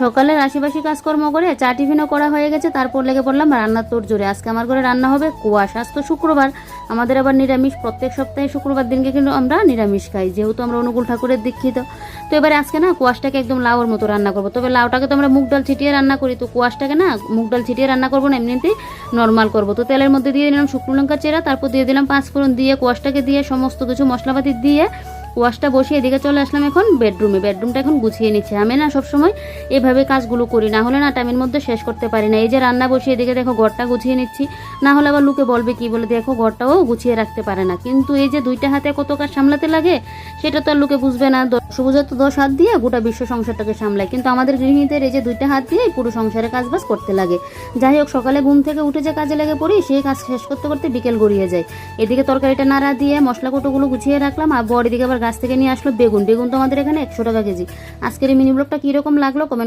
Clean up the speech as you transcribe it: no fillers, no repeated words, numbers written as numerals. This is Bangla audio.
সকালের আশেপাশে কাজকর্ম করে চা টিফিনও করা হয়ে গেছে, তারপর লেগে পড়লাম রান্নার তোর জোরে। আজকে আমার ঘরে রান্না হবে কোয়াশ। আজ তো শুক্রবার, আমাদের আবার নিরামিষ। প্রত্যেক সপ্তাহে শুক্রবার দিনকে কিন্তু আমরা নিরামিষ খাই, যেহেতু আমরা অনুকূল ঠাকুরের দীক্ষিত। তো এবারে আজকে না কোয়াশটাকে একদম লাউর মতো রান্না করবো। তবে লাউটাকে তো আমরা মুগ ডাল ছিটিয়ে রান্না করি, তো কোয়াশটাকে না মুগ ডাল ছিটিয়ে রান্না করবো না, এমনিতেই নর্মাল করবো। তো তেলের মধ্যে দিয়ে দিলাম শুকনো লঙ্কা চেরা, তারপর দিয়ে দিলাম 5 ফোড়ন, দিয়ে কোয়াশটাকে দিয়ে সমস্ত কিছু মশলাপাতি দিয়ে ওয়াশটা বসিয়ে এদিকে চলে আসলাম এখন বেডরুমটা এখন গুছিয়ে নিচ্ছে। আমি না সবসময় এভাবে কাজগুলো করি, না হলে না টাইমের মধ্যে শেষ করতে পারি না। এই যে রান্না বসিয়ে এদিকে দেখো ঘরটা গুছিয়ে নিচ্ছি, না হলে আবার লোকে বলবে কি বলে, দেখো ঘরটাও গুছিয়ে রাখতে পারে না। কিন্তু এই যে দুইটা হাতে কত কাজ সামলাতে লাগে সেটা তো আর লোকে বুঝবে না। সবুজের তো 10 হাত দিয়ে গোটা বিশ্ব সংসারটাকে সামলায়, কিন্তু আমাদের গৃহিণীদের এই যে দুইটা হাত দিয়ে পুরো সংসারের কাজবাজ করতে লাগে। যাই হোক, সকালে ঘুম থেকে উঠে যে কাজে লেগে পড়ি, সেই কাজ শেষ করতে করতে বিকেল গড়িয়ে যায়। এদিকে তরকারিটা নাড়া দিয়ে মশলা কোটোগুলো গুছিয়ে রাখলাম, আর বড় এদিকে আবার গাছ থেকে নিয়ে আসলো বেগুন। তো আমাদের এখানে 100 টাকা কেজি। আজকের এই মিনি ব্লগটা কীরকম লাগলো কমেন্ট